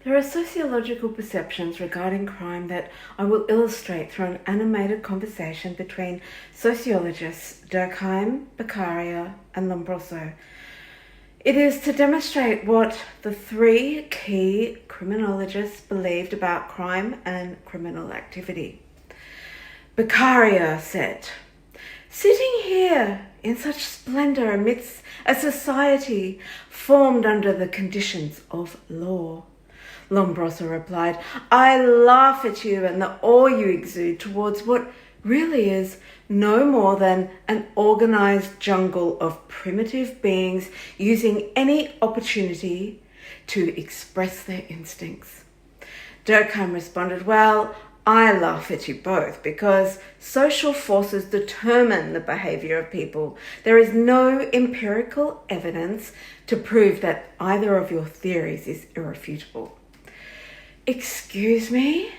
There are sociological perceptions regarding crime that I will illustrate through an animated conversation between sociologists Durkheim, Beccaria, and Lombroso. It is to demonstrate what the three key criminologists believed about crime and criminal activity. Beccaria said, "Sitting here in such splendour amidst a society formed under the conditions of law." Lombroso replied, "I laugh at you and the awe you exude towards what really is no more than an organised jungle of primitive beings using any opportunity to express their instincts." Durkheim responded, "Well, I laugh at you both because social forces determine the behaviour of people. There is no empirical evidence to prove that either of your theories is irrefutable." "Excuse me,"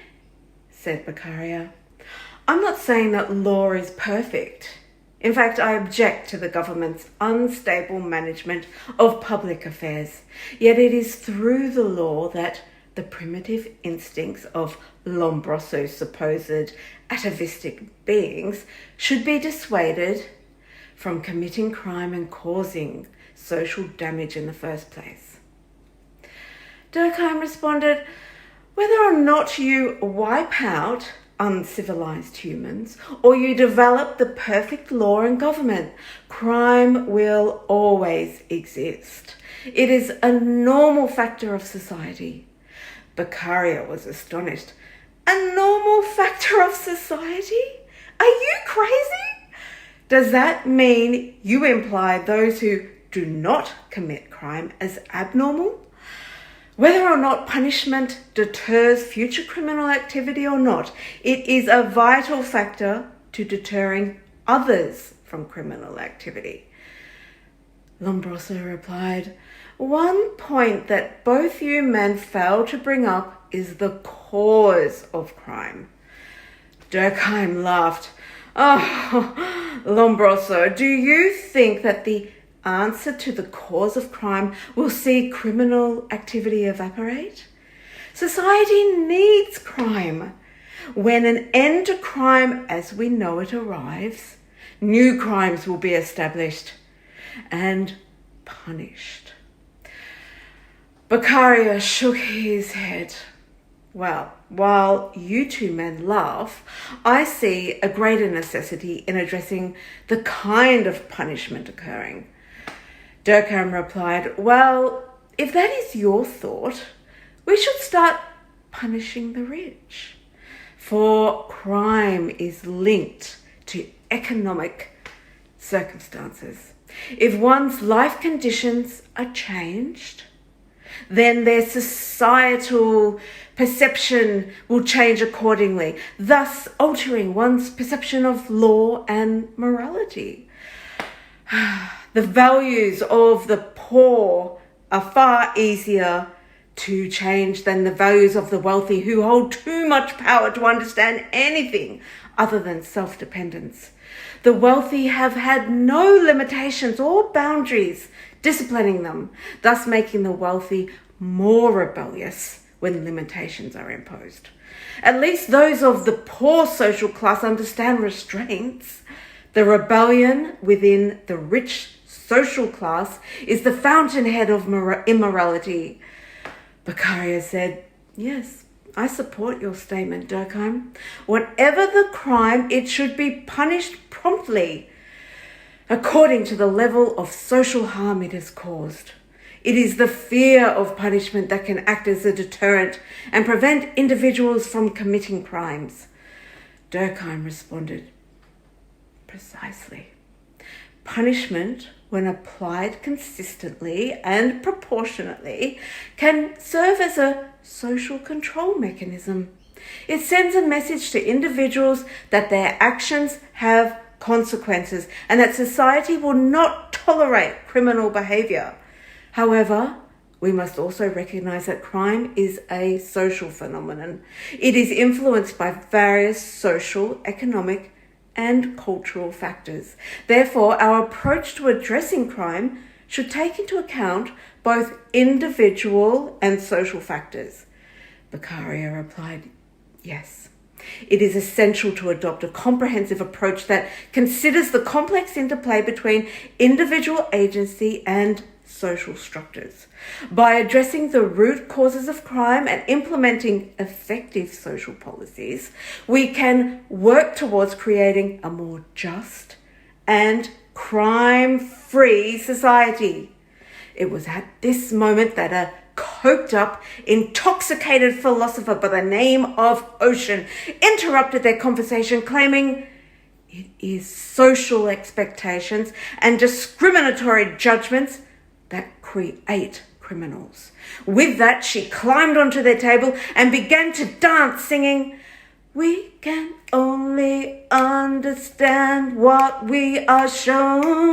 said Beccaria. "I'm not saying that law is perfect. In fact, I object to the government's unstable management of public affairs. Yet it is through the law that the primitive instincts of Lombroso's supposed atavistic beings should be dissuaded from committing crime and causing social damage in the first place." Durkheim responded, "Whether or not you wipe out uncivilized humans or you develop the perfect law and government, crime will always exist. It is a normal factor of society." Beccaria was astonished. "A normal factor of society? Are you crazy? Does that mean you imply those who do not commit crime as abnormal? Whether or not punishment deters future criminal activity or not, it is a vital factor to deterring others from criminal activity." Lombroso replied, "One point that both you men fail to bring up is the cause of crime." Durkheim laughed. "Oh, Lombroso, do you think that the answer to the cause of crime will see criminal activity evaporate? Society needs crime. When an end to crime as we know it arrives, new crimes will be established and punished." Beccaria shook his head. "Well, while you two men laugh, I see a greater necessity in addressing the kind of punishment occurring." Durkheim replied, "Well, if that is your thought, we should start punishing the rich. For crime is linked to economic circumstances. If one's life conditions are changed, then their societal perception will change accordingly, thus altering one's perception of law and morality. The values of the poor are far easier to change than the values of the wealthy, who hold too much power to understand anything other than self-dependence. The wealthy have had no limitations or boundaries disciplining them, thus making the wealthy more rebellious when limitations are imposed. At least those of the poor social class understand restraints. The rebellion within the rich social class is the fountainhead of immorality." Beccaria said, "Yes, I support your statement, Durkheim. Whatever the crime, it should be punished promptly, according to the level of social harm it has caused. It is the fear of punishment that can act as a deterrent and prevent individuals from committing crimes." Durkheim responded, "Precisely. Punishment, when applied consistently and proportionately, can serve as a social control mechanism. It sends a message to individuals that their actions have consequences and that society will not tolerate criminal behaviour. However, we must also recognise that crime is a social phenomenon. It is influenced by various social, economic, and cultural factors. Therefore, our approach to addressing crime should take into account both individual and social factors. Beccaria replied, yes. It is essential to adopt a comprehensive approach that considers the complex interplay between individual agency and social structures. By addressing the root causes of crime and implementing effective social policies, we can work towards creating a more just and crime-free society. It was at this moment that a coked-up, intoxicated philosopher by the name of Ocean interrupted their conversation, claiming it is social expectations and discriminatory judgments that create criminals. With that, she climbed onto their table and began to dance, singing, "We can only understand what we are shown."